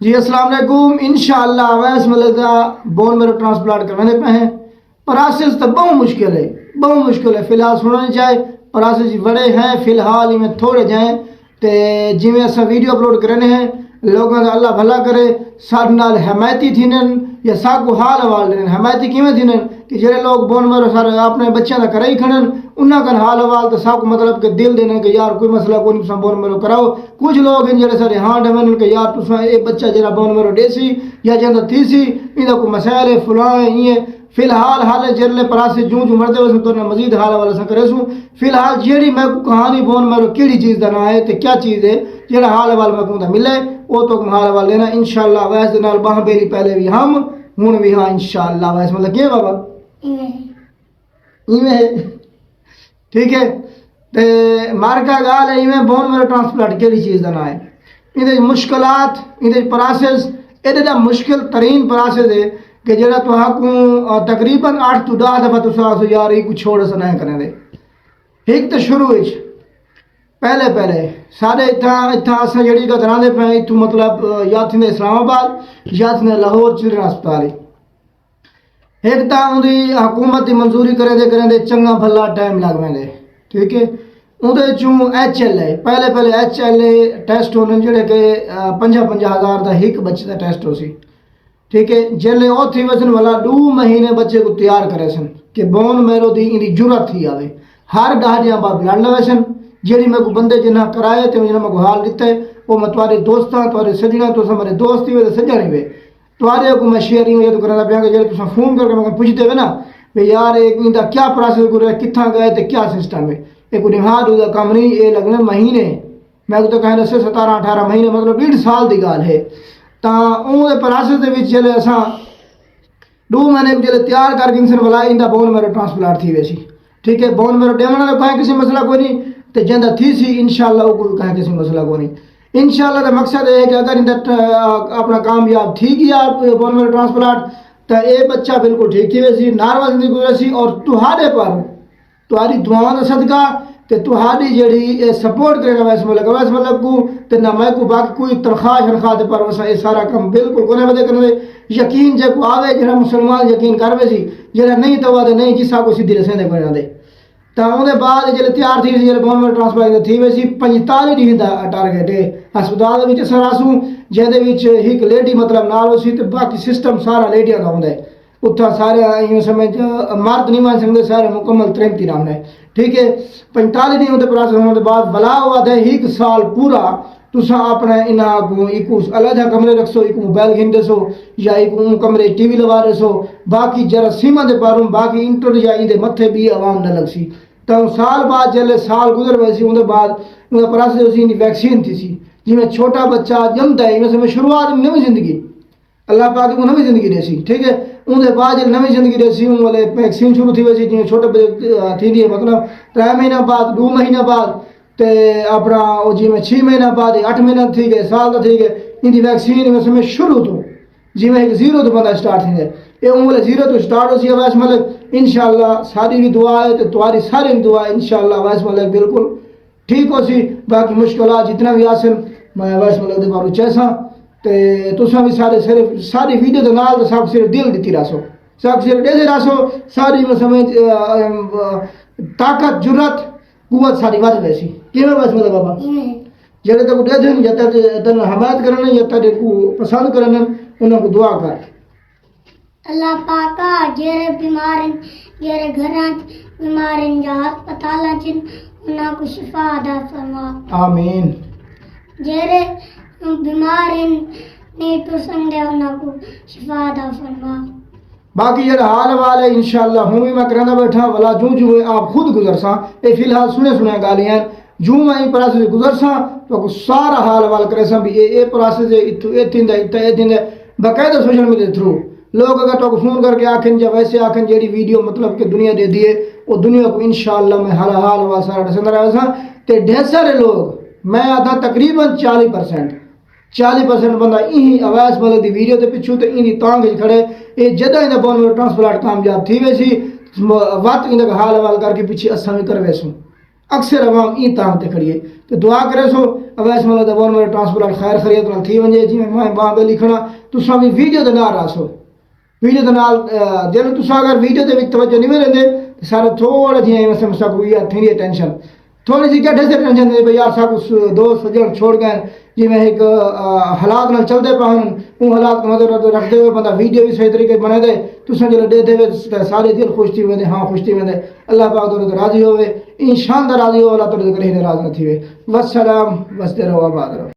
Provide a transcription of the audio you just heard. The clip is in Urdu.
جی السلام علیکم. انشاءاللہ اویس ملک دا بون میرو ٹرانسپلانٹ کروانے پہ ہیں. پراسس تو بہت مشکل ہے فی الحال سننا نہیں چاہے. پراسس بڑے ہیں فی الحال میں تھوڑے جائیں تے جی میں ایسا ویڈیو اپلوڈ کرنے ہیں لوگوں کا اللہ بھلا کرے. سارے نال حمایتی تھینن یا سا کو حال حوال دین حمایتی کیویں تھینن کہ جڑے لوگ بون میرو سارے اپنے بچوں کا کرے ہی کھڑن انہاں کا حال حوال تو سب کو مطلب کہ دل دینے کہ یار کوئی مسئلہ کوئی نہیں بون میرو کراؤ. کچھ لوگ ہیں جڑے سارے ہاں ڈمن کہ یار تساں اے بچہ جڑا بون میرو ڈیسی یا جندا تھی سی ایندا کوئی مسائل ہے فلاں یہ فی الحال حال جرلے پراسے جو مرتے وسن تو مزید حال والا سا کرے سوں. فی الحال جیڑی میں کو کہانی بون میرو کیڑی چیز دا نام ہے تے کیا چیز ہے جڑا حال حوال میں کو دا ملے وہ تو حال حوال دینا انشاءاللہ. ویسے نال باہ بیری پہلے بھی ہم ہن بھی ہاں انشاءاللہ. ویسے مطلب کیا بابا ایویں ہے ٹھیک ہے تے مارکا گال ہے ایویں بون میرو ٹرانسپلانٹ کیڑی چیز دا نام ہے. ایندے مشکلات ایندے پروسیس ایڈا دا مشکل ترین پروسیس ہے کہ جڑا تو کو تقریباً 8 تو 10 دفعہ تو یار یہ کچھ چھوڑ سا نہ کرنے دے. ایک تو شروع وچ پہلے سارے اتھا اساں جڑی کا دراندے پے ایتھوں مطلب یا تھے اسلام آباد یا تھے لاہور چلڈرن ہسپتال. ایک تا اندی حکومت دی منظوری کرے دے چنگا بھلا ٹائم لگ ویندے ٹھیک ہے. اندے چوں ایچ ایل اے پہلے ایچ ایل اے ٹیسٹ ہونے جڑے کہ 50,000 دا ایک بچے دا ٹیسٹ ہو سی ٹھیک ہے. جلے او تھی وسن والا 2 مہینے بچے کو تیار کرے سن کہ بون میرو دی ان جرت تھی آوے ہر گاڑیاں با بلڈ لوے سن جیڑی میں کو بندے جنہ کرائے تے جنہ میں کو حال دیتا ہے وہ میں تمہارے دوستاں تمہارے سجنا تو ہمارے دوست ہی ہوئے سجنے ہوئے تمہارے کو میں شیئرنگ یہ تو کرنا پیا کہ جڑے تساں فون کر کے میں پوچھتے ہوئے نا کہ یار ایک دا کیا پروسیس کر رہا ہے کتھاں گئے تے کیا سسٹم ہے. ایک نہاد دا کام نہیں اے لگنے مہینے میں تو کہنا 17-18 مہینے مطلب 1.5 سال دی گال ہے. تا اون دے پروسیس دے وچ جلے اساں 2 مہینے جلے تیار کر کے انسان ولا ایندا بون میرو ٹرانسپلانٹ تھی ویسی ٹھیک ہے. بون میرو ڈیمن دا کوئی کسی مسئلہ کوئی نہیں تے جندا تھی سی انشاءاللہ وہ کوئی کہیں کسی مسئلہ کوئی نہیں. انشاءاللہ دا مقصد ہے کہ اگر اندا اپنا کامیاب تھی گیا بون میرو ٹرانسپلانٹ تے اے بچہ بالکل ٹھیک تھی ویسی ناروا زندگی گزرے سی اور تہاڈے پر تہاڈی دعاؤں دا صدقہ تے تہاڈی جڑی سپورٹ کرے گا ویسے مطلب کو تے نہ میں کو باقی کوئی تنخواہ دے پر وسا یہ سارا کام بالکل کونے ودے کرنے یقین جے کو آوے جڑا مسلمان یقین کر ویسی جڑا نہیں تو وا نہیں جسا کو سیدھی رسے دے بنا دے. تا اون دے بعد جڑے تیار تھی جڑے بون میرو ٹرانسپلانٹ تھی ویسی 45 دن دا ٹارگیٹ ہے ہسپتال وچ سراسوں جے دے وچ ایک لیڈی مطلب نال ہو سی تے باقی سسٹم سارا لیڈیاں دا ہوندا ہے اتھا سارے ایوں سمجھ مرد نہیں مان سکتے سارے مکمل 33 نام ہے ٹھیک ہے. 45 دن ہوتے پروسیس ہونے کے بعد بلا ہوا تھا 1 سال پورا تساں اپنا انہاں کو ایک علیحدہ کمرے رکھ سو ایک موبائل گھن دے سو یا ایک کمرے ٹی وی لگا رہے سو باقی جرا سیما دے پاروں باقی انٹر یا دے متھے بھی عوام نہ لگ سی. تو سال بعد جلے سال گزر ویسی ان بعد ان پروسیس اسی ویکسین تھی سی جی میں چھوٹا بچہ جمتا ہے میں شروعات میں نئی زندگی اللہ پاک کو نئی زندگی دے سی ٹھیک ہے. ان دے بعد جب نئی زندگی دے سی ان والے ویکسین شروع تھی ویسی جی چھوٹے بچے تھی دی مطلب 3 مہینہ بعد 2 مہینہ بعد تے اپنا جی میں 6 مہینہ بعد 8 مہینہ تھی گئے سال دا تھی گئے ان دی ویکسین میں شروع تو جی میں ایک 0 تو بندہ سٹارٹ تھی گئے اے ان والے 0 تو سٹارٹ ہو سی ویس ملک انشاءاللہ ساری بھی دعا ہے تے تمہاری ساری بھی دعا ہے انشاءاللہ ویس ملک بالکل ٹھیک ہو سی. باقی مشکلات جتنا بھی آسن میں ویس ملک دے بارو چیسا تے تساں بھی سارے صرف ساری ویڈیو دے نال سب صرف دل دتی راسو سب صرف دے راسو ساری میں سمجھ طاقت جرات قوت ساری ود ویسی کیویں بس مطلب بابا جڑے تو دے دین یا تے حمایت کرنے یا تے کو پسند کرنے انہاں کو دعا کر اللہ پاکا جڑے بیمار ہیں جڑے گھراں بیمار ہیں یا ہسپتالاں چ انہاں کو شفا عطا فرما آمین. جڑے بیمار ہیں نہیں تو سمجھے انہاں کو شفا عطا فرما. باقی یہ حال والے انشاءاللہ ہوں بھی میں کرنا بیٹھا ولا جو آپ خود گزر سا اے فی الحال سنے گالیاں جو میں پروسیس گزر سا تو سارا حال وال کرے سا بھی اے پروسیس اے تھین دا باقاعدہ سوشل میڈیا تھرو لوگ اگر تو فون کر کے آکھن یا ویسے آکھن جیڑی ویڈیو مطلب کہ دنیا دے دیے وہ دنیا کو انشاءاللہ میں حال وال سارا ڈسندا رہا سا تے ڈھیر سارے لوگ میں آدھا تقریباً 40% بندہ یہی اویس ملک دی ویڈیو تے پچھو تے ان دی تانگ کھڑے اے جدہ ان دا بون میرو ٹرانسپلانٹ کامیاب تھی ویسی وقت ان دا حال حوال کر کے پیچھے اساں بھی کر ویسوں اکثر عوام ای تام تے کھڑی ہے تو دعا کرے سو اویس مولا دا بون میرے ٹرانسپلانٹ خیر خیریت نال تھی ونجے جی میں باں دے لکھنا تساں بھی ویڈیو دے نال راسو ویڈیو دے نال جے تساں اگر ویڈیو دے وچ توجہ نہیں رہندے سارے تھوڑا جی ایویں سمجھ کو یا تھیری ٹینشن تھوڑی سی کیا ڈھسے ٹینشن دے بھئی یار سب دوست سجن چھوڑ گئے جی میں ایک حالات نال چلدے پاون وہ حالات کو نظر رکھدے ہوئے بندہ ویڈیو بھی صحیح طریقے بنا دے تساں جڑے دے دے سارے دل خوش تھی ویندے ہاں خوش تھی ویندے اللہ پاک تو راضی ہوے ان شاء اللہ راضی ہو اللہ تو کرے ناراض نہ تھیوے والسلام وستے رہو آباد رہو.